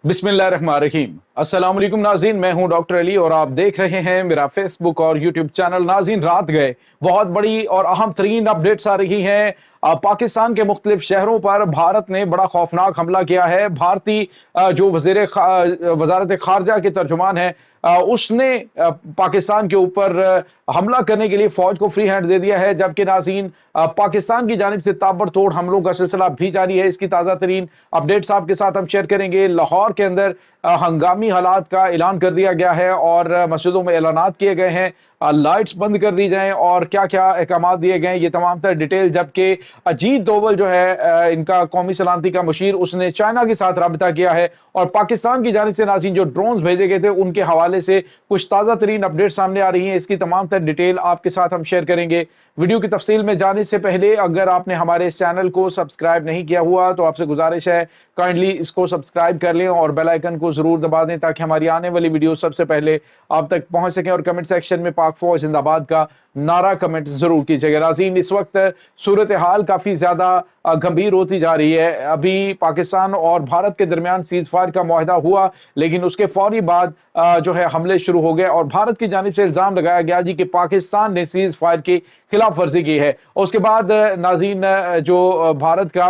बिस्मिल्लाहिर्रहमानिर्रहीम। अस्सलाम वालेकुम नाज़रीन, मैं हूं डॉक्टर अली और आप देख रहे हैं मेरा फेसबुक और यूट्यूब चैनल। नाज़रीन, रात गए बहुत बड़ी और अहम तरीन अपडेट्स आ रही हैं। पाकिस्तान के मुख्तलिफ शहरों पर भारत ने बड़ा खौफनाक हमला किया है। भारतीय जो वजारत खारजा के तर्जुमान है, उसने पाकिस्तान के ऊपर हमला करने के लिए फौज को फ्री हैंड दे दिया है। जबकि नाज़रीन, पाकिस्तान की जानिब से ताबड़तोड़ हमलों का सिलसिला भी जारी है। इसकी ताज़ा तरीन अपडेट्स आपके साथ हम शेयर करेंगे। लाहौर के अंदर हंगामी हालात का ऐलान कर दिया गया है और मस्जिदों में ऐलानात किए गए हैं, लाइट्स बंद कर दी जाएं और क्या क्या अहकाम दिए गए हैं, ये तमाम तर डिटेल। जबकि अजीत दोवल जो है, इनका कौमी सलामती का मुशीर, उसने चाइना के साथ राब्ता किया है और पाकिस्तान की जानिब से नाज़रीन जो ड्रोन्स भेजे गए थे उनके हवाले से कुछ ताज़ा तरीन अपडेट सामने आ रही हैं। इसकी तमाम तर डिटेल आपके साथ हम शेयर करेंगे। वीडियो की तफसील में जाने से पहले अगर आपने हमारे इस चैनल को सब्सक्राइब नहीं किया हुआ तो आपसे गुजारिश है, काइंडली इसको सब्सक्राइब कर लें और बेल आइकन को जरूर दबा दें ताकि हमारी आने वाली वीडियो सबसे पहले आप तक पहुंच सकें। और कमेंट सेक्शन में पाक फौज जिंदाबाद का नारा कमेंट जरूर कीजिएगा। नाज़रीन, इस वक्त सूरत हाल काफी ज्यादा गंभीर होती जा रही है। अभी पाकिस्तान और भारत के दरमियान सीज फायर का मुआहदा हुआ, लेकिन उसके फौरी बाद जो है हमले शुरू हो गए और भारत की जानिब से इल्जाम लगाया गया जी कि पाकिस्तान ने सीज फायर की खिलाफ वर्जी की है। उसके बाद नाज़रीन, जो भारत का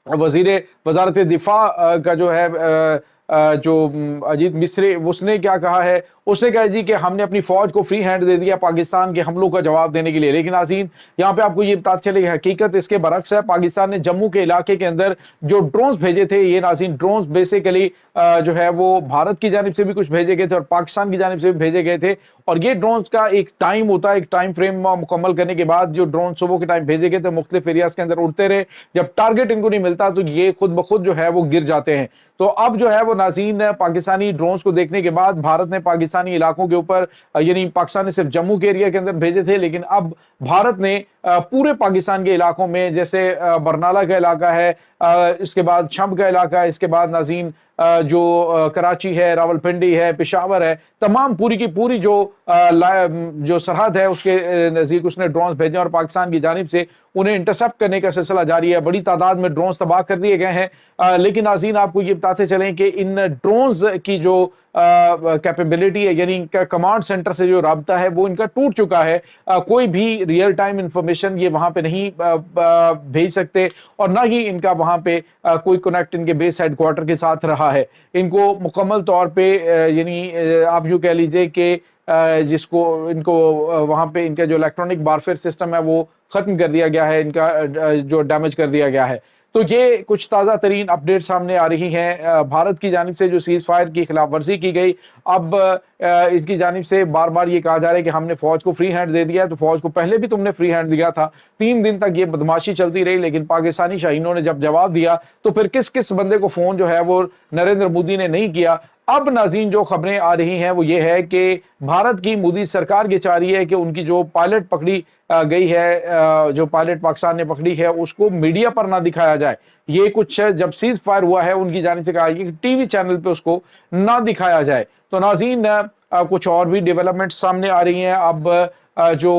वजीर वजारत दिफा का जो है जो अजीत मिस्री, उसने क्या कहा है, उसने कहा जी कि हमने अपनी फौज को फ्री हैंड दे दिया पाकिस्तान के हमलों का जवाब देने के लिए। लेकिन नाज़रीन, यहाँ पे आपको ये पता चले कि हकीकत इसके बरक्स है। पाकिस्तान ने जम्मू के इलाके के अंदर जो ड्रोन्स भेजे थे, ये नाज़रीन ड्रोन्स बेसिकली जो है वो भारत की जानिब से भी कुछ भेजे गए थे और पाकिस्तान की जानिब से भी भेजे गए थे। और ये ड्रोन्स का एक टाइम होता है, एक टाइम फ्रेम मुकम्मल करने के बाद जो ड्रोन सुबह के टाइम भेजे गए थे मुख्तलिफ एरियाज के अंदर उड़ते रहे। जब टारगेट इनको नहीं मिलता तो ये खुद ब खुद जो है वो गिर जाते हैं। तो अब जो है वो नाज़रीन, पाकिस्तानी ड्रोन्स को देखने के बाद भारत ने पाकिस्तानी इलाकों के ऊपर, यानी पाकिस्तान ने सिर्फ जम्मू के एरिया के अंदर भेजे थे, लेकिन अब भारत ने पूरे पाकिस्तान के इलाकों में, जैसे बरनाला का इलाका है, इसके बाद शम्ब का इलाका है, इसके बाद नाज़रीन जो कराची है, रावलपिंडी है, पेशावर है, तमाम पूरी की पूरी जो सरहद है उसके नज़दीक उसने ड्रोन्स भेजे और पाकिस्तान की जानिब से उन्हें इंटरसेप्ट करने का सिलसिला जारी है। बड़ी तादाद में ड्रोन्स तबाह कर दिए गए हैं। लेकिन नाज़रीन, आपको ये बताते चलें कि इन ड्रोन्स की जो कैपेबिलिटी है, यानी इनका कमांड सेंटर से जो राब्ता है वो इनका टूट चुका है। कोई भी रियल टाइम इंफॉर्मेशन ये वहां पे नहीं भेज सकते और ना ही इनका वहां पे कोई कनेक्ट इनके बेस हेडक्वार्टर के साथ रहा है। इनको मुकम्मल तौर पे यानी आप यूँ कह लीजिए कि जिसको इनको वहां पे इनका जो इलेक्ट्रॉनिक वारफेयर सिस्टम है वो खत्म कर दिया गया है, इनका जो डैमेज कर दिया गया है। तो ये कुछ ताज़ा तरीन अपडेट सामने आ रही हैं। भारत की जानिब से जो सीज फायर की खिलाफ वर्जी की गई, अब इसकी जानिब से बार बार ये कहा जा रहा है कि हमने फौज को फ्री हैंड दे दिया। तो फौज को पहले भी तुमने फ्री हैंड दिया था, 3 दिन तक ये बदमाशी चलती रही, लेकिन पाकिस्तानी शाहीनों ने जब जवाब दिया तो फिर किस किस बंदे को फोन जो है वो नरेंद्र मोदी ने नहीं किया। अब नाज़रीन, जो खबरें आ रही हैं वो ये है कि भारत की मोदी सरकार ये चाह रही है कि उनकी जो पायलट पकड़ी गई है, जो पायलट पाकिस्तान ने पकड़ी है, उसको मीडिया पर ना दिखाया जाए। ये कुछ जब सीज फायर हुआ है उनकी जानिब से कहा कि टीवी चैनल पे उसको ना दिखाया जाए। तो नाज़रीन, कुछ और भी डेवलपमेंट सामने आ रही हैं। अब जो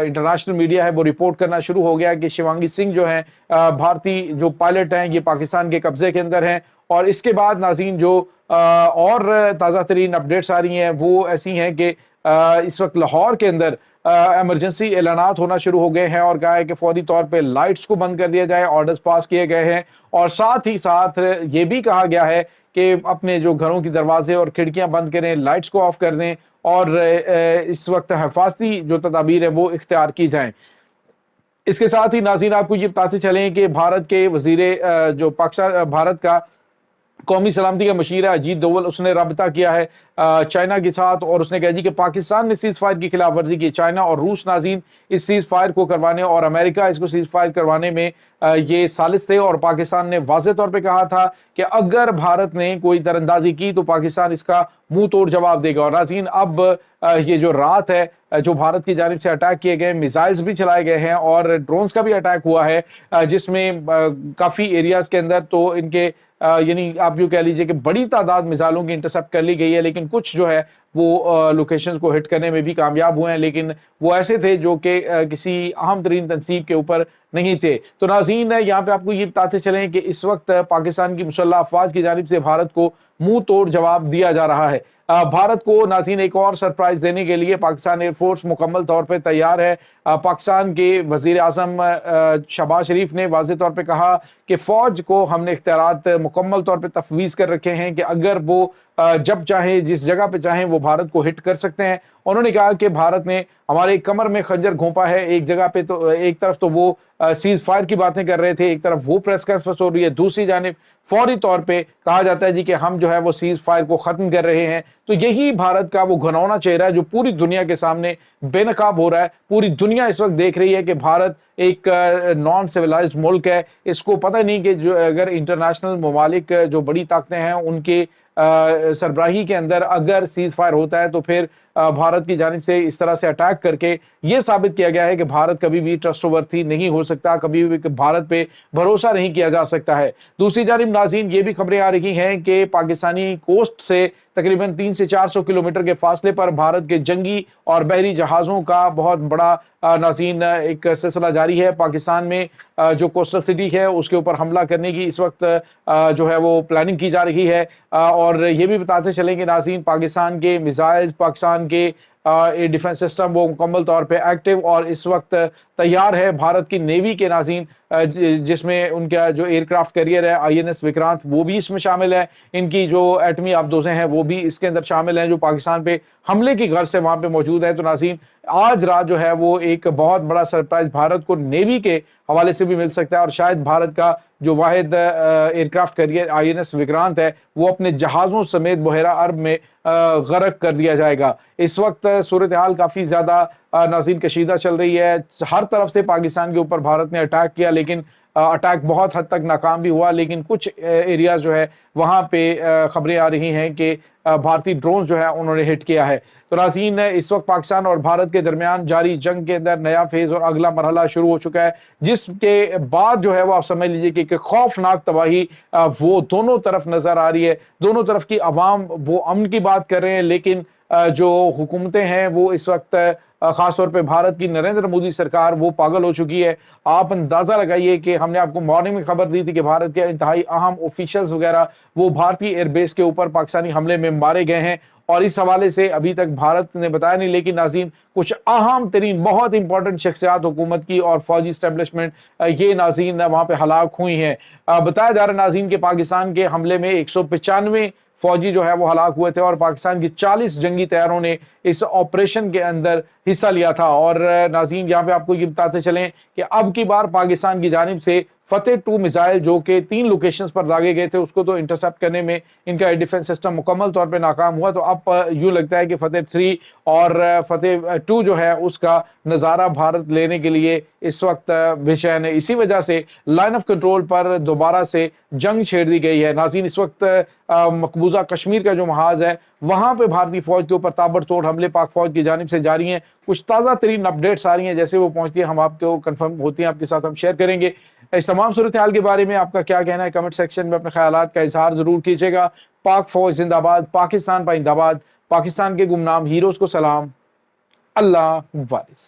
इंटरनेशनल मीडिया है वो रिपोर्ट करना शुरू हो गया कि शिवांगी सिंह जो है, भारतीय जो पायलट हैं, ये पाकिस्तान के कब्जे के अंदर हैं। और इसके बाद नाज़रीन, जो और ताज़ा तरीन अपडेट्स आ रही हैं वो ऐसी हैं कि इस वक्त लाहौर के अंदर इमरजेंसी ऐलानात होना शुरू हो गए हैं और कहा है कि फौरी तौर पे लाइट्स को बंद कर दिया जाए, ऑर्डर्स पास किए गए हैं। और साथ ही साथ ये भी कहा गया है कि अपने जो घरों की दरवाजे और खिड़कियां बंद करें, लाइट्स को ऑफ कर दें और इस वक्त हिफाजती जो तदाबीर है वो इख्तियार की जाएं। इसके साथ ही नाज़रीन, आपको ये बताते चलें कि भारत के वजीर जो पाकिस्तान भारत का कौमी सलामती का मशीर है अजीत दोवल, उसने राब्ता किया है चाइना के साथ और उसने कहा जी कि पाकिस्तान ने सीज फायर की खिलाफ वर्जी की। चाइना और रूस नाज़रीन इस सीज फायर को करवाने और अमेरिका इसको सीज फायर करवाने में ये सालिस थे और पाकिस्तान ने वाज़े तौर पे कहा था कि अगर भारत ने कोई दरअंदाजी की तो पाकिस्तान इसका मुंह तोड़ जवाब देगा। और नाज़रीन, अब ये जो रात है, जो भारत की जानिब से अटैक किए गए, मिसाइल्स भी चलाए गए हैं और ड्रोन्स का भी अटैक हुआ है, जिसमें काफ़ी एरियाज़ के अंदर तो इनके यानी आप यूँ कह लीजिए कि बड़ी तादाद मिसाइलों की इंटरसेप्ट कर ली गई है, लेकिन कुछ जो है वो लोकेशंस को हिट करने में भी कामयाब हुए हैं, लेकिन वो ऐसे थे जो कि किसी अहम तरीन तनसीब के ऊपर नहीं थे। तो नाज़रीन, यहाँ पे आपको ये बताते चलें कि इस वक्त पाकिस्तान की मुसल्लह अफ़वाज की जानिब से भारत को मुंह तोड़ जवाब दिया जा रहा है। भारत को नाज़रीन एक और सरप्राइज देने के लिए पाकिस्तान एयरफोर्स मुकम्मल तौर पर तैयार है। पाकिस्तान के वज़ीर आज़म शहबाज शरीफ ने वाज़ेह तौर पे कहा कि फ़ौज को हमने इख्तियारात मुकम्मल तौर पे तफ़वीज़ कर रखे हैं कि अगर वो जब चाहे जिस जगह पे चाहें वो भारत को हिट कर सकते हैं। उन्होंने कहा कि भारत ने हमारे कमर में खंजर घोंपा है। एक जगह पे तो एक तरफ तो वो सीज फायर की बातें कर रहे थे, एक तरफ वो प्रेस कॉन्फ्रेंस हो रही है, दूसरी जानिब फौरी तौर पे कहा जाता है जी कि हम जो है वो सीज फायर को खत्म कर रहे हैं। तो यही भारत का वो घिनौना चेहरा है जो पूरी दुनिया के सामने बेनकाब हो रहा है। पूरी दुनिया इस वक्त देख रही है कि भारत एक नॉन सिविलाइज्ड मुल्क है। इसको पता नहीं कि जो अगर इंटरनेशनल ममालिक जो बड़ी ताकतें हैं उनके सरबराही के अंदर अगर सीज फायर होता है तो फिर भारत की जानिब से इस तरह से अटैक करके ये साबित किया गया है कि भारत कभी भी ट्रस्टवर्दी नहीं हो सकता, कभी भी भारत पे भरोसा नहीं किया जा सकता है। दूसरी जानिब नाज़रीन, ये भी खबरें आ रही हैं कि पाकिस्तानी कोस्ट से तकरीबन 300 से 400 किलोमीटर के फासले पर भारत के जंगी और बहरी जहाज़ों का बहुत बड़ा नाज़रीन एक सिलसिला जारी है। पाकिस्तान में जो कोस्टल सिटी है उसके ऊपर हमला करने की इस वक्त जो है वो प्लानिंग की जा रही है। और ये भी बताते चलें कि नाज़रीन, पाकिस्तान के मिसाइल्स, पाकिस्तान के डिफेंस सिस्टम वो मुकम्मल तौर पे एक्टिव और इस वक्त तैयार है। भारत की नेवी के नाज़रीन जिसमें उनका जो एयरक्राफ्ट कैरियर है INS विक्रांत वो भी इसमें शामिल है। इनकी जो एटमी आबदोज़ें हैं वो भी इसके अंदर शामिल हैं जो पाकिस्तान पे हमले की गर्ज से वहाँ पे मौजूद है। तो नाज़रीन, आज रात जो है वो एक बहुत बड़ा सरप्राइज भारत को नेवी के हवाले से भी मिल सकता है और शायद भारत का जो वाहिद एयरक्राफ्ट कैरियर INS विक्रांत है वो अपने जहाज़ों समेत बहरा अरब में गर्क कर दिया जाएगा। इस वक्त सूरत हाल काफ़ी ज़्यादा नाज़रीन कशीदा चल रही है। हर तरफ से पाकिस्तान के ऊपर भारत ने अटैक किया, लेकिन अटैक बहुत हद तक नाकाम भी हुआ, लेकिन कुछ एरियाज जो है वहाँ पे खबरें आ रही हैं कि भारतीय ड्रोन जो है उन्होंने हिट किया है। तो नाज़रीन, इस वक्त पाकिस्तान और भारत के दरमियान जारी जंग के अंदर नया फेज और अगला मरहला शुरू हो चुका है, जिसके बाद जो है वो आप समझ लीजिए कि खौफनाक तबाही वो दोनों तरफ नजर आ रही है। दोनों तरफ की आवाम वो अमन की बात कर रहे हैं, लेकिन जो हुकूमतें हैं वो इस वक्त खासतौर पे भारत की नरेंद्र मोदी सरकार वो पागल हो चुकी है। आप अंदाजा लगाइए कि हमने आपको मॉर्निंग में खबर दी थी कि भारत के इंतहाई अहम ऑफिशियल्स वगैरह वो भारतीय एयरबेस के ऊपर पाकिस्तानी हमले में मारे गए हैं और इस हवाले से अभी तक भारत ने बताया नहीं, लेकिन नाज़रीन कुछ अहम तरीन बहुत इंपॉर्टेंट शख्सियात हुकूमत की और फौजी स्टैब्लिशमेंट ये नाज़रीन वहाँ पे हलाक हुई हैं। बताया जा रहा है नाज़रीन के पाकिस्तान के हमले में 195 फौजी जो है वो हलाक हुए थे और पाकिस्तान की 40 जंगी तैयारों ने इस ऑपरेशन के अंदर हिस्सा लिया था। और नाज़रीन, यहाँ पे आपको ये बताते चलें कि अब की बार पाकिस्तान की जानिब से फतेह 2 मिसाइल जो कि 3 लोकेशंस पर दागे गए थे उसको तो इंटरसेप्ट करने में इनका डिफेंस सिस्टम मुकम्मल तौर पे नाकाम हुआ। तो अब यूँ लगता है कि फतेह 3 और फतेह 2 जो है उसका नज़ारा भारत लेने के लिए इस वक्त बेचैन है। इसी वजह से लाइन ऑफ कंट्रोल पर दोबारा से जंग छेड़ दी गई है। नाज़रीन, इस वक्त मकबूजा कश्मीर का जो महाज है वहां पे भारतीय फौज के ऊपर ताबड़तोड़ हमले पाक फौज की जानिब से जारी हैं। कुछ ताज़ा तरीन अपडेट्स आ रही हैं, जैसे वो पहुंचती है हम आपको कंफर्म होती हैं आपके साथ हम शेयर करेंगे। इस तमाम सूरत हाल के बारे में आपका क्या कहना है कमेंट सेक्शन में अपने ख्यालात का इजहार जरूर कीजिएगा। पाक फौज जिंदाबाद, पाकिस्तान पाइंदाबाद, पाकिस्तान के गुमनाम हीरोज को सलाम, अल्लाह वारिस।